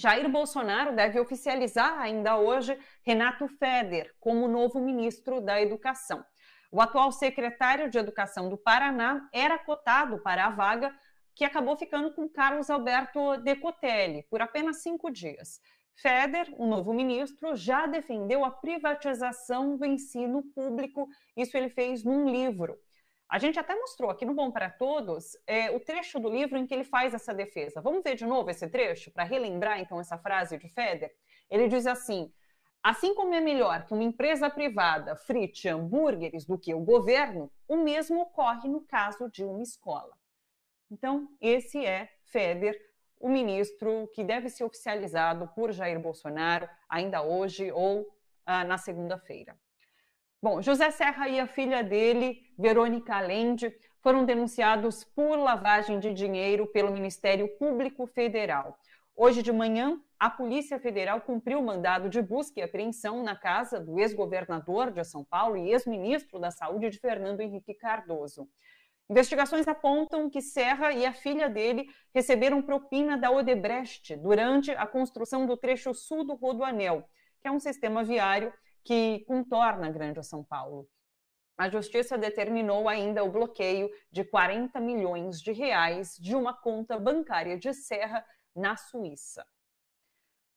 Jair Bolsonaro deve oficializar ainda hoje Renato Feder como novo ministro da Educação. O atual secretário de Educação do Paraná era cotado para a vaga, que acabou ficando com Carlos Alberto Decotelli por apenas 5 dias. Feder, o novo ministro, já defendeu a privatização do ensino público. Isso ele fez num livro. A gente até mostrou aqui no Bom para Todos o trecho do livro em que ele faz essa defesa. Vamos ver de novo esse trecho para relembrar então essa frase de Feder? Ele diz assim: assim como é melhor que uma empresa privada frite hambúrgueres do que o governo, o mesmo ocorre no caso de uma escola. Então, esse é Feder, o ministro que deve ser oficializado por Jair Bolsonaro ainda hoje ou na segunda-feira. Bom, José Serra e a filha dele, Verônica Allende, foram denunciados por lavagem de dinheiro pelo Ministério Público Federal. Hoje de manhã, a Polícia Federal cumpriu o mandado de busca e apreensão na casa do ex-governador de São Paulo e ex-ministro da Saúde de Fernando Henrique Cardoso. Investigações apontam que Serra e a filha dele receberam propina da Odebrecht durante a construção do trecho sul do Rodoanel, que é um sistema viário que contorna a Grande São Paulo. A Justiça determinou ainda o bloqueio de 40 milhões de reais de uma conta bancária de Serra na Suíça.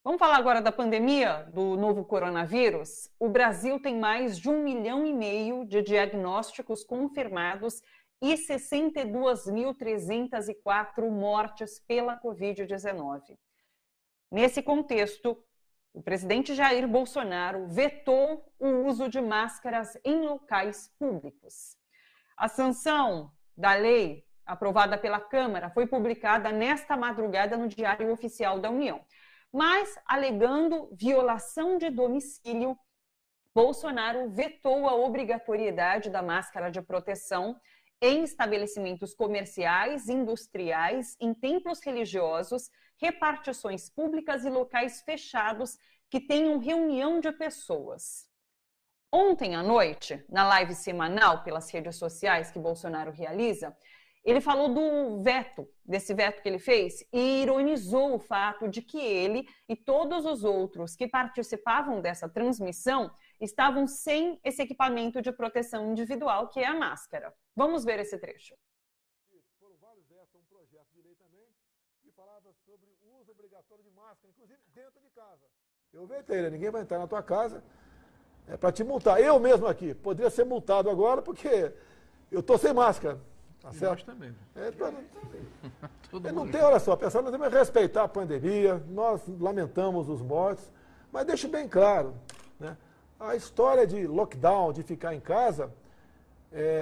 Vamos falar agora da pandemia do novo coronavírus? O Brasil tem mais de 1,5 milhão de diagnósticos confirmados e 62.304 mortes pela Covid-19. Nesse contexto, o presidente Jair Bolsonaro vetou o uso de máscaras em locais públicos. A sanção da lei aprovada pela Câmara foi publicada nesta madrugada no Diário Oficial da União. Mas, alegando violação de domicílio, Bolsonaro vetou a obrigatoriedade da máscara de proteção em estabelecimentos comerciais, industriais, em templos religiosos, repartições públicas e locais fechados que tenham reunião de pessoas. Ontem à noite, na live semanal pelas redes sociais que Bolsonaro realiza, ele falou desse veto que ele fez, e ironizou o fato de que ele e todos os outros que participavam dessa transmissão estavam sem esse equipamento de proteção individual, que é a máscara. Vamos ver esse trecho. Foram vários vetos, um projeto de lei também, que falava sobre o uso obrigatório de máscara, inclusive dentro de casa. Eu vetei, ninguém vai entrar na tua casa para te multar. Eu mesmo aqui poderia ser multado agora porque eu estou sem máscara. Tá certo? Nós também. Não tem, olha só, pessoal, nós temos que respeitar a pandemia, nós lamentamos os mortos, mas deixe bem claro, né? A história de lockdown, de ficar em casa,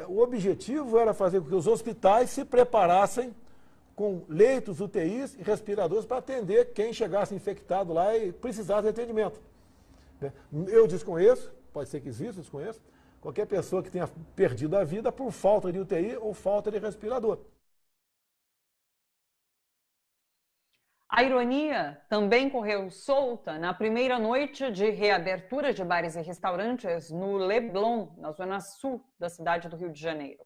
o objetivo era fazer com que os hospitais se preparassem com leitos, UTIs e respiradores para atender quem chegasse infectado lá e precisasse de atendimento. Eu desconheço, pode ser que exista, desconheço, qualquer pessoa que tenha perdido a vida por falta de UTI ou falta de respirador. A ironia também correu solta na primeira noite de reabertura de bares e restaurantes no Leblon, na zona sul da cidade do Rio de Janeiro.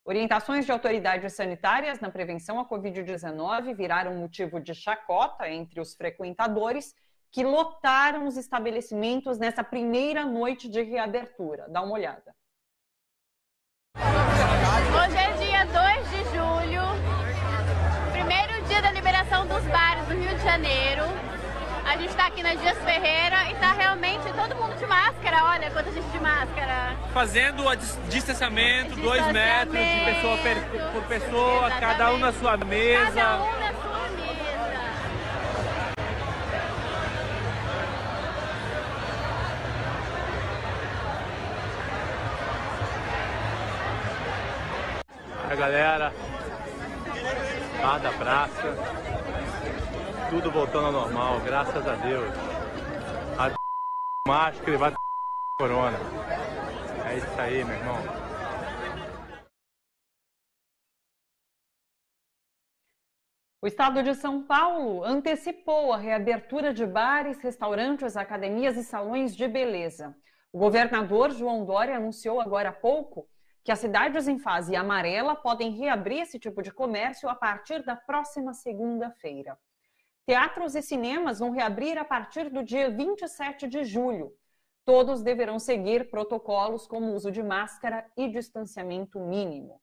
Orientações de autoridades sanitárias na prevenção à Covid-19 viraram motivo de chacota entre os frequentadores que lotaram os estabelecimentos nessa primeira noite de reabertura. Dá uma olhada. Hoje é dia 2 de julho, primeiro dia da liberação dos bares do Rio de Janeiro. A gente está aqui na Dias Ferreira e está realmente todo mundo de máscara. Olha quanta gente de máscara. Fazendo o distanciamento, 2 metros de pessoa por pessoa, exatamente. Cada um na sua mesa. Cada um na sua mesa. A galera lá da praça, tudo voltando ao normal, graças a Deus. A máscara e vai corona. É isso aí, meu irmão. O estado de São Paulo antecipou a reabertura de bares, restaurantes, academias e salões de beleza. O governador João Dória anunciou agora há pouco que as cidades em fase amarela podem reabrir esse tipo de comércio a partir da próxima segunda-feira. Teatros e cinemas vão reabrir a partir do dia 27 de julho. Todos deverão seguir protocolos como uso de máscara e distanciamento mínimo.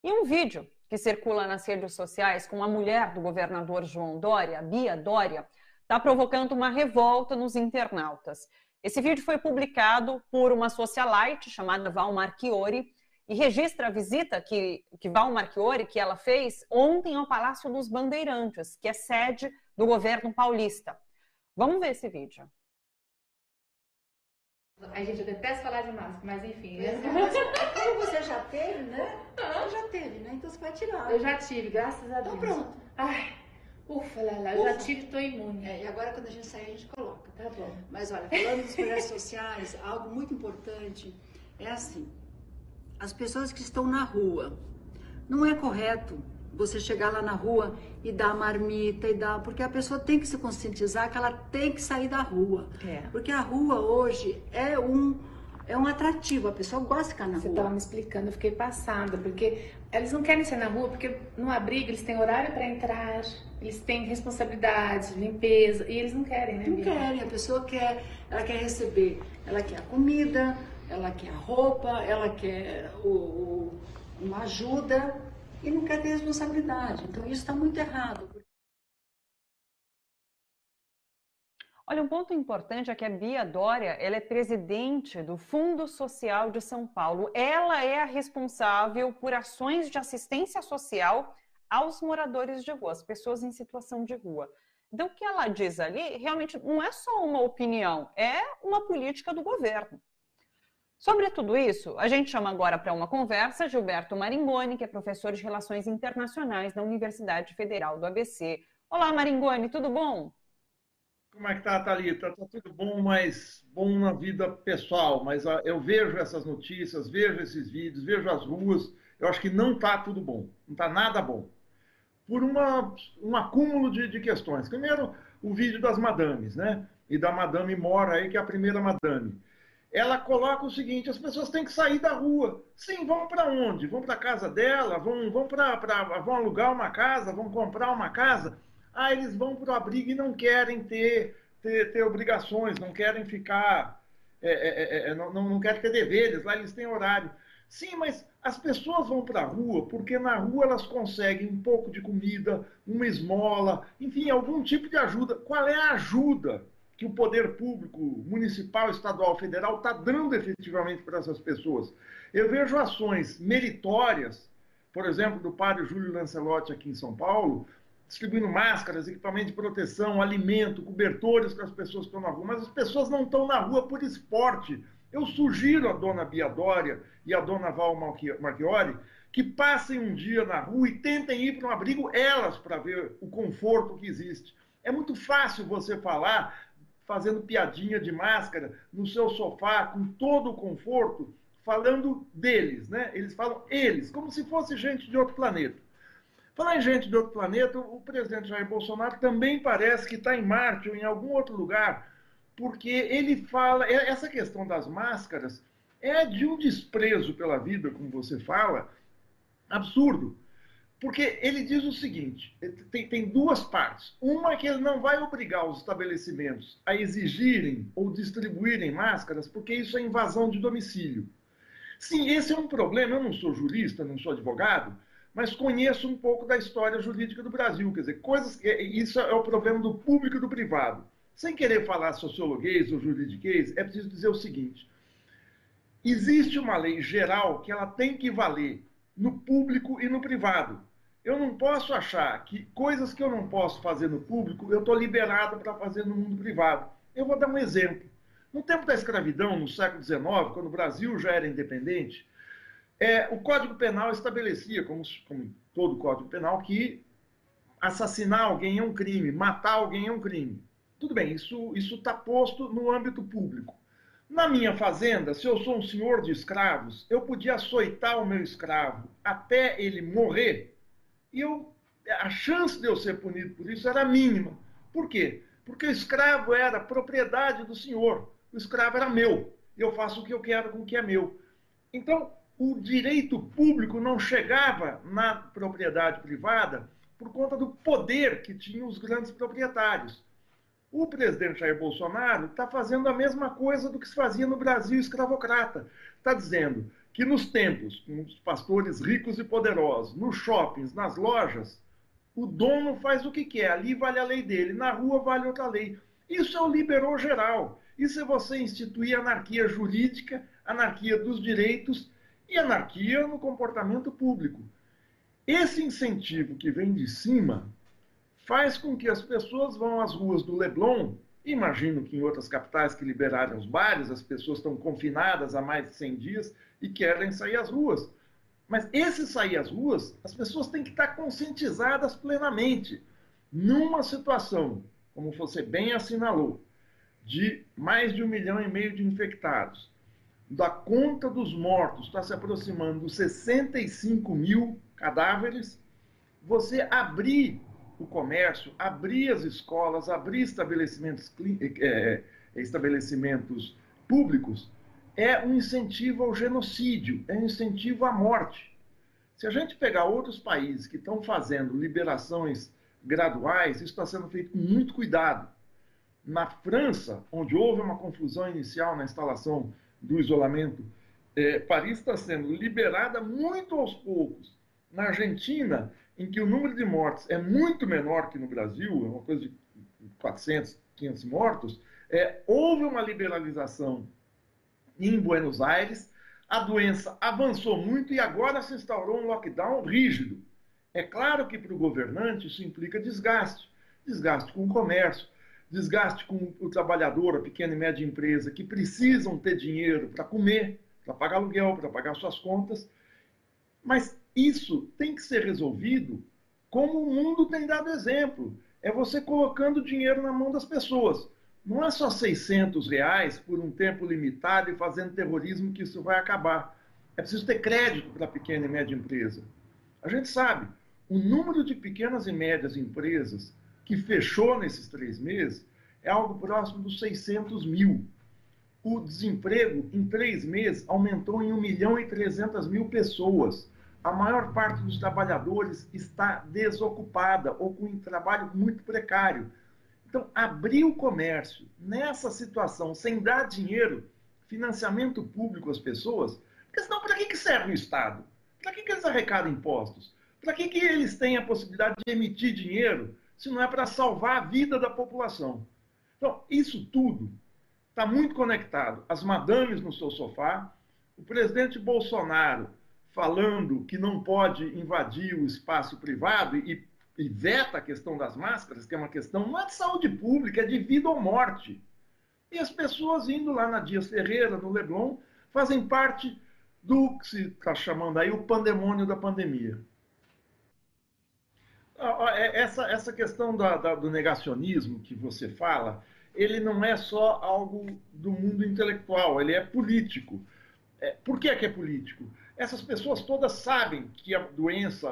E um vídeo que circula nas redes sociais com a mulher do governador João Dória, Bia Dória, está provocando uma revolta nos internautas. Esse vídeo foi publicado por uma socialite chamada Val Marchiori e registra a visita que Val Marchiori que ela fez ontem ao Palácio dos Bandeirantes, que é sede do governo paulista. Vamos ver esse vídeo. A gente detesta falar de máscara, mas enfim. Como você já teve, né? Você já teve, né? Então você vai tirar. Eu já tive, graças a Deus. Então pronto. Ai, ufa, Lala, eu já tive, tô imune. E agora quando a gente sair, a gente coloca. Tá bom. Mas olha, falando dos projetos sociais, algo muito importante é assim. As pessoas que estão na rua, não é correto você chegar lá na rua e dar marmita e dar... Porque a pessoa tem que se conscientizar que ela tem que sair da rua. Porque a rua hoje é um atrativo, a pessoa gosta de ficar na rua. Você estava me explicando, eu fiquei passada, porque eles não querem sair na rua, porque no abrigo eles têm horário para entrar, eles têm responsabilidade, limpeza, e eles não querem, né? Não querem, a pessoa quer, ela quer receber, ela quer a comida, ela quer a roupa, ela quer uma ajuda e não quer ter responsabilidade. Então isso está muito errado. Olha, um ponto importante é que a Bia Dória, ela é presidente do Fundo Social de São Paulo. Ela é a responsável por ações de assistência social aos moradores de rua, às pessoas em situação de rua. Então, o que ela diz ali realmente não é só uma opinião, é uma política do governo. Sobre tudo isso, a gente chama agora para uma conversa Gilberto Maringoni, que é professor de Relações Internacionais na Universidade Federal do ABC. Olá, Maringoni, tudo bom? Como é que tá, Thalita? Tá tudo bom, mas bom na vida pessoal. Mas eu vejo essas notícias, vejo esses vídeos, vejo as ruas. Eu acho que não tá tudo bom, não tá nada bom. Por um acúmulo de questões. Primeiro, o vídeo das madames, né? E da madame Mora aí, que é a primeira madame. Ela coloca o seguinte: as pessoas têm que sair da rua. Sim, vão para onde? Vão para a casa dela? Vão alugar uma casa? Vão comprar uma casa? Ah, eles vão para o abrigo e não querem ter obrigações, não querem ficar... não querem ter deveres, lá eles têm horário. Sim, mas as pessoas vão para a rua porque na rua elas conseguem um pouco de comida, uma esmola, enfim, algum tipo de ajuda. Qual é a ajuda que o poder público, municipal, estadual, federal, está dando efetivamente para essas pessoas? Eu vejo ações meritórias, por exemplo, do padre Júlio Lancelotti aqui em São Paulo, distribuindo máscaras, equipamento de proteção, alimento, cobertores para as pessoas que estão na rua, mas as pessoas não estão na rua por esporte. Eu sugiro à dona Bia Dória e à dona Val Marchiori que passem um dia na rua e tentem ir para um abrigo elas para ver o conforto que existe. É muito fácil você falar fazendo piadinha de máscara no seu sofá, com todo o conforto, falando deles, né? Eles falam eles, como se fosse gente de outro planeta. Falar em gente de outro planeta, o presidente Jair Bolsonaro também parece que está em Marte ou em algum outro lugar, porque ele fala, essa questão das máscaras é de um desprezo pela vida, como você fala, absurdo. Porque ele diz o seguinte, tem duas partes. Uma é que ele não vai obrigar os estabelecimentos a exigirem ou distribuírem máscaras, porque isso é invasão de domicílio. Sim, esse é um problema. Eu não sou jurista, não sou advogado, mas conheço um pouco da história jurídica do Brasil. Quer dizer, isso é o problema do público e do privado. Sem querer falar sociologuês ou juridiquês, é preciso dizer o seguinte. Existe uma lei geral que ela tem que valer no público e no privado. Eu não posso achar que coisas que eu não posso fazer no público, eu estou liberado para fazer no mundo privado. Eu vou dar um exemplo. No tempo da escravidão, no século XIX, quando o Brasil já era independente, o Código Penal estabelecia, como todo Código Penal, que assassinar alguém é um crime, matar alguém é um crime. Tudo bem, isso está posto no âmbito público. Na minha fazenda, se eu sou um senhor de escravos, eu podia açoitar o meu escravo até ele morrer, e a chance de eu ser punido por isso era mínima. Por quê? Porque o escravo era propriedade do senhor. O escravo era meu. Eu faço o que eu quero com o que é meu. Então, o direito público não chegava na propriedade privada por conta do poder que tinham os grandes proprietários. O presidente Jair Bolsonaro está fazendo a mesma coisa do que se fazia no Brasil escravocrata. Está dizendo que nos templos, com os pastores ricos e poderosos, nos shoppings, nas lojas, o dono faz o que quer, ali vale a lei dele, na rua vale outra lei. Isso é o liberou geral. Isso é você instituir anarquia jurídica, anarquia dos direitos e anarquia no comportamento público. Esse incentivo que vem de cima faz com que as pessoas vão às ruas do Leblon. Imagino que em outras capitais que liberaram os bares, as pessoas estão confinadas há mais de 100 dias e querem sair às ruas. Mas esse sair às ruas, as pessoas têm que estar conscientizadas plenamente. Numa situação, como você bem assinalou, de mais de 1,5 milhão de infectados, da conta dos mortos está se aproximando dos 65 mil cadáveres, você abrir o comércio, abrir as escolas, abrir estabelecimentos públicos, é um incentivo ao genocídio, é um incentivo à morte. Se a gente pegar outros países que estão fazendo liberações graduais, isso está sendo feito com muito cuidado. Na França, onde houve uma confusão inicial na instalação do isolamento, Paris está sendo liberada muito aos poucos. Na Argentina, em que o número de mortes é muito menor que no Brasil, é uma coisa de 400, 500 mortos, houve uma liberalização em Buenos Aires, a doença avançou muito e agora se instaurou um lockdown rígido. É claro que para o governante isso implica desgaste. Desgaste com o comércio, desgaste com o trabalhador, a pequena e média empresa, que precisam ter dinheiro para comer, para pagar aluguel, para pagar suas contas. Mas isso tem que ser resolvido como o mundo tem dado exemplo. É você colocando dinheiro na mão das pessoas. Não é só R$600 por um tempo limitado e fazendo terrorismo que isso vai acabar. É preciso ter crédito para a pequena e média empresa. A gente sabe, o número de pequenas e médias empresas que fechou nesses 3 meses é algo próximo dos 600 mil. O desemprego, em 3 meses, aumentou em 1.300.000 pessoas. A maior parte dos trabalhadores está desocupada ou com um trabalho muito precário. Então, abrir o comércio nessa situação, sem dar dinheiro, financiamento público às pessoas, porque senão para que serve o Estado? Para que eles arrecadam impostos? Para que eles têm a possibilidade de emitir dinheiro, se não é para salvar a vida da população? Então, isso tudo está muito conectado. As madames no seu sofá, o presidente Bolsonaro falando que não pode invadir o espaço privado e veta a questão das máscaras, que é uma questão não é de saúde pública, é de vida ou morte. E as pessoas indo lá na Dias Ferreira, no Leblon, fazem parte do que se está chamando aí o pandemônio da pandemia. Essa questão do negacionismo que você fala, ele não é só algo do mundo intelectual, ele é político. Por que é político? Essas pessoas todas sabem que a doença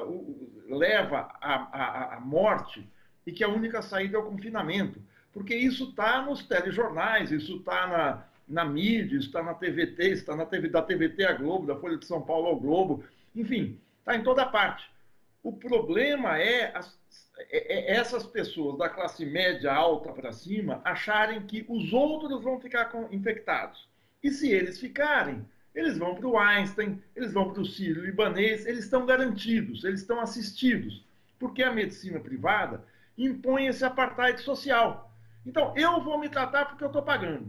leva à morte e que a única saída é o confinamento. Porque isso está nos telejornais, isso está na mídia, isso está na TVT, isso está da TVT à Globo, da Folha de São Paulo ao Globo, enfim, está em toda parte. O problema é essas pessoas da classe média alta para cima acharem que os outros vão ficar infectados. E se eles ficarem, eles vão para o Einstein, eles vão para o Sírio-Libanês, eles estão garantidos, eles estão assistidos, porque a medicina privada impõe esse apartheid social. Então, eu vou me tratar porque eu estou pagando.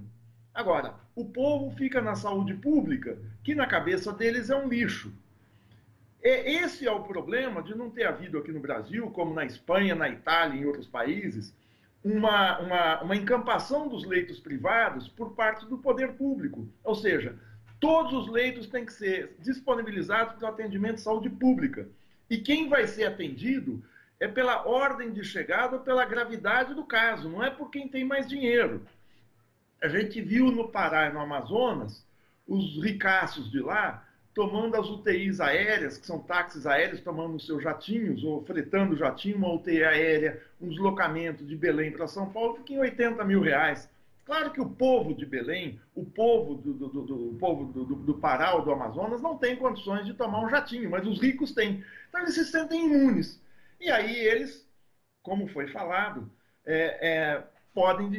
Agora, o povo fica na saúde pública, que na cabeça deles é um lixo. Esse é o problema de não ter havido aqui no Brasil, como na Espanha, na Itália e em outros países, uma encampação dos leitos privados por parte do poder público. Ou seja, todos os leitos têm que ser disponibilizados para o atendimento de saúde pública. E quem vai ser atendido é pela ordem de chegada ou pela gravidade do caso, não é por quem tem mais dinheiro. A gente viu no Pará e no Amazonas os ricaços de lá tomando as UTIs aéreas, que são táxis aéreos, tomando os seus jatinhos, ou fretando o jatinho, uma UTI aérea, um deslocamento de Belém para São Paulo, fica em R$80 mil. Claro que o povo de Belém, o povo do Pará ou do Amazonas não tem condições de tomar um jatinho, mas os ricos têm. Então eles se sentem imunes. E aí eles, como foi falado, podem,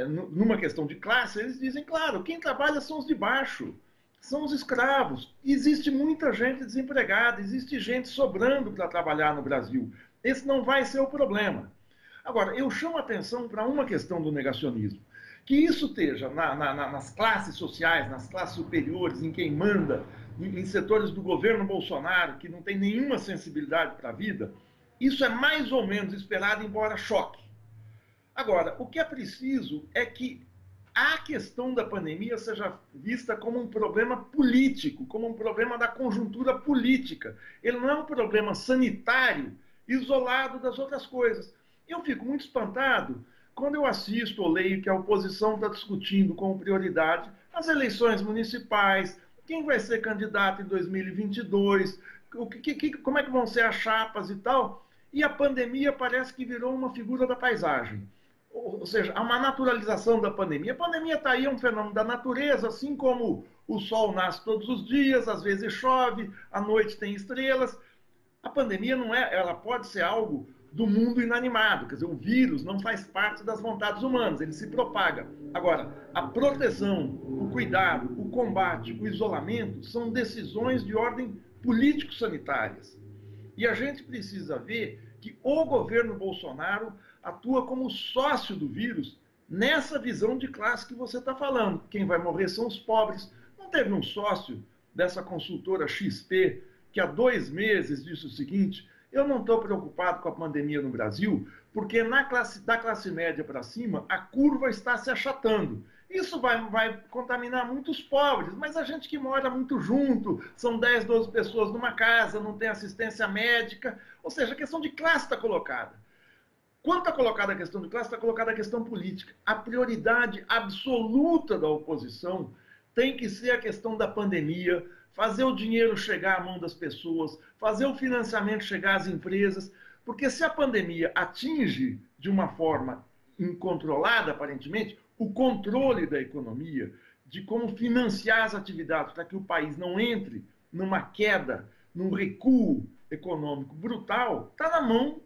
numa questão de classe, eles dizem, claro, quem trabalha são os de baixo, são os escravos. Existe muita gente desempregada, existe gente sobrando para trabalhar no Brasil. Esse não vai ser o problema. Agora, eu chamo a atenção para uma questão do negacionismo. Que isso esteja nas classes sociais, nas classes superiores, em quem manda, em setores do governo Bolsonaro, que não tem nenhuma sensibilidade para a vida, isso é mais ou menos esperado, embora choque. Agora, o que é preciso é que a questão da pandemia seja vista como um problema político, como um problema da conjuntura política. Ele não é um problema sanitário isolado das outras coisas. Eu fico muito espantado quando eu assisto ou leio que a oposição está discutindo como prioridade as eleições municipais, quem vai ser candidato em 2022, como é que vão ser as chapas e tal, e a pandemia parece que virou uma figura da paisagem. Ou seja, há uma naturalização da pandemia. A pandemia está aí, é um fenômeno da natureza, assim como o sol nasce todos os dias, às vezes chove, à noite tem estrelas. A pandemia não é, ela pode ser algo do mundo inanimado, quer dizer, o vírus não faz parte das vontades humanas, ele se propaga. Agora, a proteção, o cuidado, o combate, o isolamento são decisões de ordem político-sanitárias. E a gente precisa ver que o governo Bolsonaro atua como sócio do vírus nessa visão de classe que você está falando. Quem vai morrer são os pobres. Não teve um sócio dessa consultora XP que há 2 meses disse o seguinte: eu não estou preocupado com a pandemia no Brasil, porque da classe média para cima, a curva está se achatando. Isso vai contaminar muitos pobres, mas a gente que mora muito junto, são 10, 12 pessoas numa casa, não tem assistência médica, ou seja, a questão de classe está colocada. Quando está colocada a questão de classe, está colocada a questão política. A prioridade absoluta da oposição tem que ser a questão da pandemia, fazer o dinheiro chegar à mão das pessoas, fazer o financiamento chegar às empresas, porque se a pandemia atinge de uma forma incontrolada, aparentemente, o controle da economia, de como financiar as atividades para que o país não entre numa queda, num recuo econômico brutal, está na mão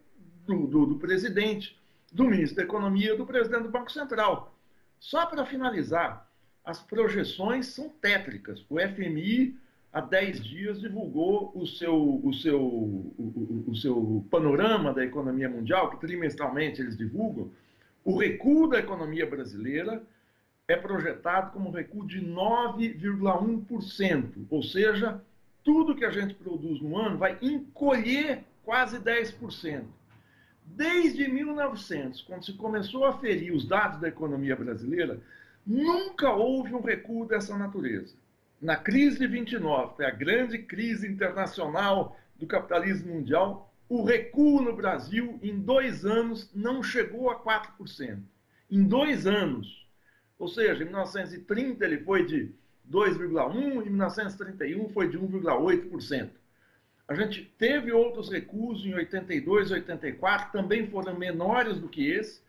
do presidente, do ministro da Economia, do presidente do Banco Central. Só para finalizar, as projeções são tétricas. O FMI, há 10 dias, divulgou o seu panorama da economia mundial, que trimestralmente eles divulgam. O recuo da economia brasileira é projetado como um recuo de 9,1%, ou seja, tudo que a gente produz no ano vai encolher quase 10%. Desde 1900, quando se começou a aferir os dados da economia brasileira, nunca houve um recuo dessa natureza. Na crise de 29, foi a grande crise internacional do capitalismo mundial, o recuo no Brasil, em 2 anos, não chegou a 4%. Em 2 anos. Ou seja, em 1930 ele foi de 2,1%, em 1931 foi de 1,8%. A gente teve outros recuos em 82, 84, também foram menores do que esse.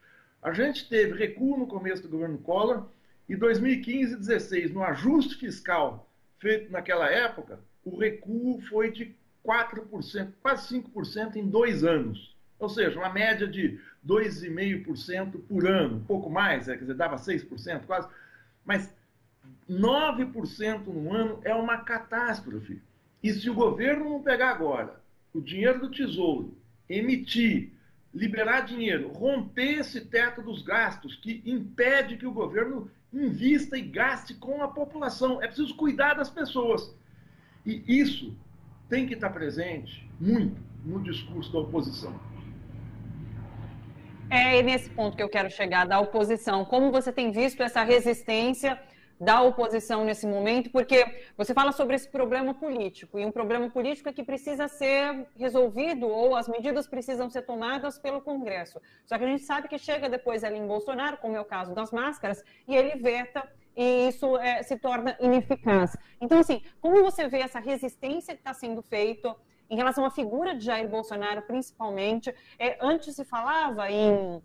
A gente teve recuo no começo do governo Collor, e 2015 e 2016, no ajuste fiscal feito naquela época, o recuo foi de 4%, quase 5% em 2 anos. Ou seja, uma média de 2,5% por ano, um pouco mais, quer dizer, dava 6% quase. Mas 9% no ano é uma catástrofe. E se o governo não pegar agora o dinheiro do Tesouro, emitir, liberar dinheiro, romper esse teto dos gastos que impede que o governo invista e gaste com a população. É preciso cuidar das pessoas. E isso tem que estar presente muito no discurso da oposição. É nesse ponto que eu quero chegar, da oposição. Como você tem visto essa resistência da oposição nesse momento? Porque você fala sobre esse problema político, e um problema político é que precisa ser resolvido, ou as medidas precisam ser tomadas pelo Congresso. Só que a gente sabe que chega depois ali em Bolsonaro, como é o caso das máscaras, e ele veta, e isso se torna ineficaz. Então, assim, como você vê essa resistência que está sendo feita em relação à figura de Jair Bolsonaro, principalmente? Antes se falava em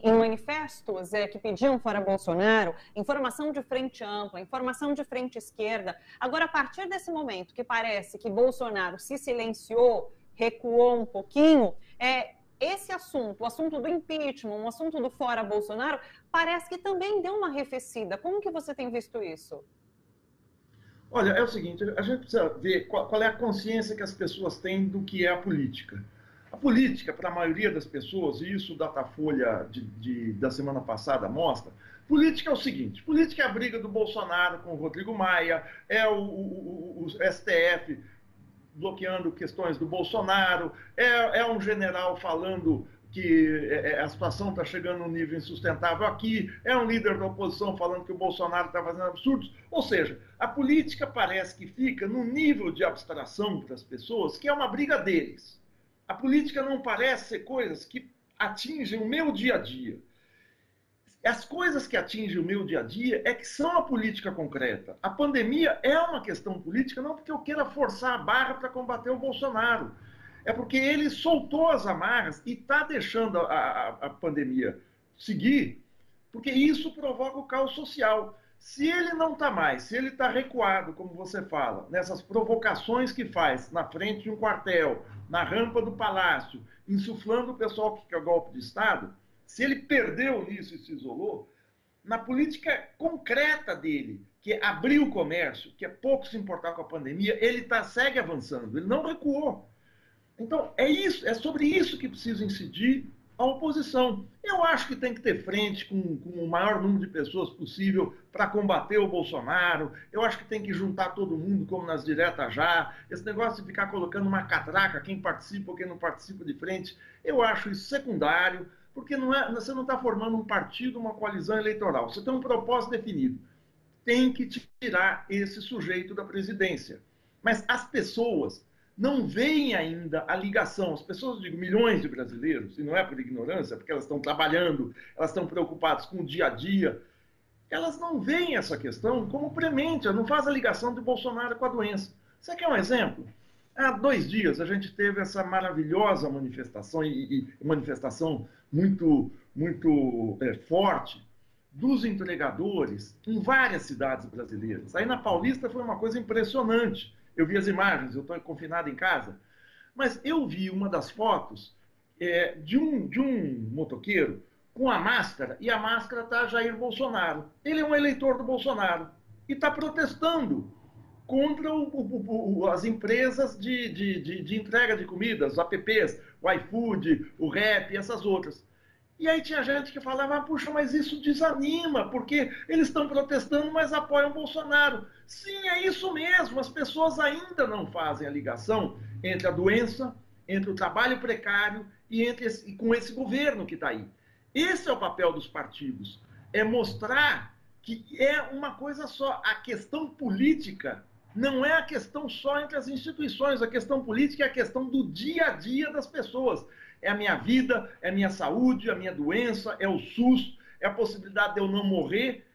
manifestos que pediam fora Bolsonaro, informação de frente ampla, informação de frente esquerda. Agora, a partir desse momento que parece que Bolsonaro se silenciou, recuou um pouquinho, esse assunto, o assunto do impeachment, o assunto do fora Bolsonaro, parece que também deu uma arrefecida. Como que você tem visto isso? Olha, é o seguinte, a gente precisa ver qual é a consciência que as pessoas têm do que é a política. A política, para a maioria das pessoas, e isso o Datafolha da semana passada mostra, política é o seguinte, política é a briga do Bolsonaro com o Rodrigo Maia, é o STF bloqueando questões do Bolsonaro, é um general falando que a situação está chegando a um nível insustentável aqui, é um líder da oposição falando que o Bolsonaro está fazendo absurdos. Ou seja, a política parece que fica num nível de abstração para as pessoas que é uma briga deles. A política não parece ser coisas que atingem o meu dia a dia. As coisas que atingem o meu dia a dia é que são a política concreta. A pandemia é uma questão política, não porque eu queira forçar a barra para combater o Bolsonaro. É porque ele soltou as amarras e está deixando a pandemia seguir, porque isso provoca o caos social. Se ele não está mais, se ele está recuado, como você fala, nessas provocações que faz na frente de um quartel, na rampa do palácio, insuflando o pessoal que quer golpe de Estado, se ele perdeu nisso e se isolou, na política concreta dele, que é abrir o comércio, que é pouco se importar com a pandemia, ele segue avançando, ele não recuou. Então, é sobre isso que precisa incidir a oposição. Eu acho que tem que ter frente com o maior número de pessoas possível para combater o Bolsonaro. Eu acho que tem que juntar todo mundo, como nas diretas já. Esse negócio de ficar colocando uma catraca, quem participa ou quem não participa de frente, eu acho isso secundário, porque você não está formando um partido, uma coalizão eleitoral. Você tem um propósito definido. Tem que tirar esse sujeito da presidência. Mas as pessoas não veem ainda a ligação. As pessoas, digo, milhões de brasileiros, e não é por ignorância, porque elas estão trabalhando, elas estão preocupadas com o dia a dia, elas não veem essa questão como premente, não faz a ligação de Bolsonaro com a doença. Você quer um exemplo? Há 2 dias a gente teve essa maravilhosa manifestação, e manifestação muito forte, dos entregadores em várias cidades brasileiras. Aí na Paulista foi uma coisa impressionante. Eu vi as imagens, eu estou confinado em casa, mas eu vi uma das fotos de um motoqueiro com a máscara, e a máscara está Jair Bolsonaro. Ele é um eleitor do Bolsonaro e está protestando contra as empresas de entrega de comidas, os apps, o iFood, o Rap e essas outras. E aí tinha gente que falava, puxa, mas isso desanima, porque eles estão protestando, mas apoiam o Bolsonaro. Sim, é isso mesmo, as pessoas ainda não fazem a ligação entre a doença, entre o trabalho precário e com esse governo que está aí. Esse é o papel dos partidos, é mostrar que é uma coisa só. A questão política não é a questão só entre as instituições, a questão política é a questão do dia a dia das pessoas. É a minha vida, é a minha saúde, a minha doença, é o SUS, é a possibilidade de eu não morrer.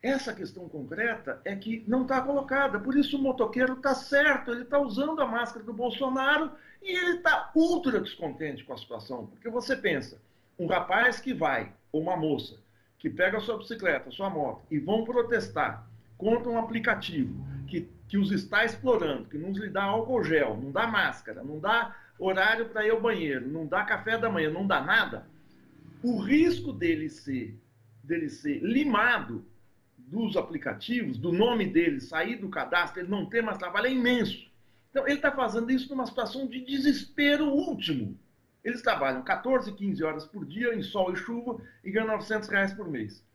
Essa questão concreta é que não está colocada. Por isso o motoqueiro está certo, ele está usando a máscara do Bolsonaro e ele está ultra descontente com a situação. Porque você pensa, um rapaz que vai, ou uma moça, que pega a sua bicicleta, a sua moto, e vão protestar contra um aplicativo que os está explorando, que não lhe dá álcool gel, não dá máscara, não dá horário para ir ao banheiro, não dá café da manhã, não dá nada, o risco dele ser limado dos aplicativos, do nome dele sair do cadastro, ele não ter mais trabalho, é imenso. Então, ele está fazendo isso numa situação de desespero último. Eles trabalham 14, 15 horas por dia, em sol e chuva, e ganham R$900 por mês.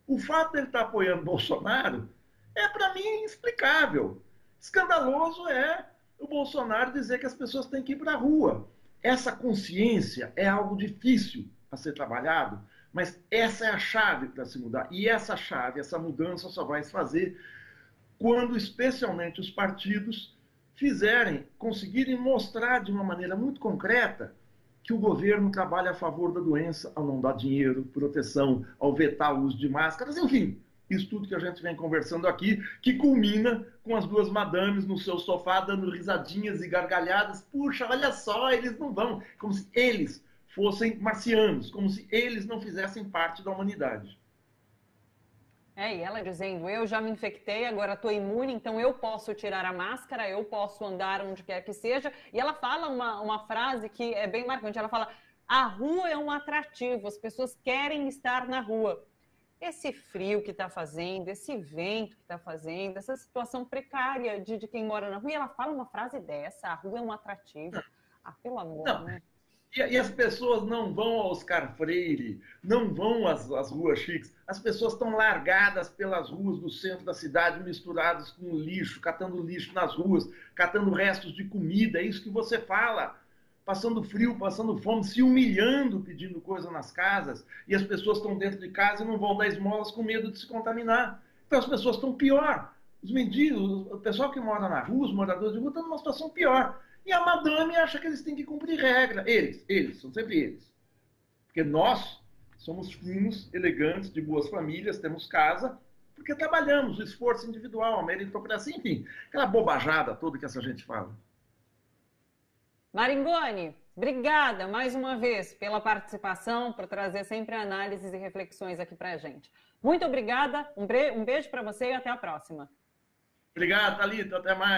O fato de ele estar apoiando Bolsonaro é, para mim, inexplicável. Escandaloso é o Bolsonaro dizer que as pessoas têm que ir para a rua. Essa consciência é algo difícil a ser trabalhado, mas essa é a chave para se mudar. E essa chave, essa mudança só vai se fazer quando, especialmente, os partidos conseguirem mostrar de uma maneira muito concreta que o governo trabalha a favor da doença ao não dar dinheiro, proteção, ao vetar o uso de máscaras, enfim. Isso tudo que a gente vem conversando aqui, que culmina com as 2 madames no seu sofá dando risadinhas e gargalhadas. Puxa, olha só, eles não vão. Como se eles fossem marcianos, como se eles não fizessem parte da humanidade. E ela dizendo, eu já me infectei, agora estou imune, então eu posso tirar a máscara, eu posso andar onde quer que seja. E ela fala uma frase que é bem marcante, ela fala, a rua é um atrativo, as pessoas querem estar na rua. Esse frio que está fazendo, esse vento que está fazendo, essa situação precária de quem mora na rua, e ela fala uma frase dessa, a rua é um atrativo. Pelo amor, não, né? E as pessoas não vão ao Oscar Freire, não vão às ruas chiques. As pessoas estão largadas pelas ruas do centro da cidade, misturadas com lixo, catando lixo nas ruas, catando restos de comida. É isso que você fala. Passando frio, passando fome, se humilhando, pedindo coisa nas casas. E as pessoas estão dentro de casa e não vão dar esmolas com medo de se contaminar. Então as pessoas estão pior. Os mendigos, o pessoal que mora na rua, os moradores de rua, estão numa situação pior. E a madame acha que eles têm que cumprir regra. Eles, são sempre eles. Porque nós somos finos, elegantes, de boas famílias, temos casa, porque trabalhamos, o esforço individual, a meritocracia, enfim, aquela bobajada toda que essa gente fala. Maringoni, obrigada mais uma vez pela participação, por trazer sempre análises e reflexões aqui pra gente. Muito obrigada, um beijo para você e até a próxima. Obrigado, Thalita, até mais.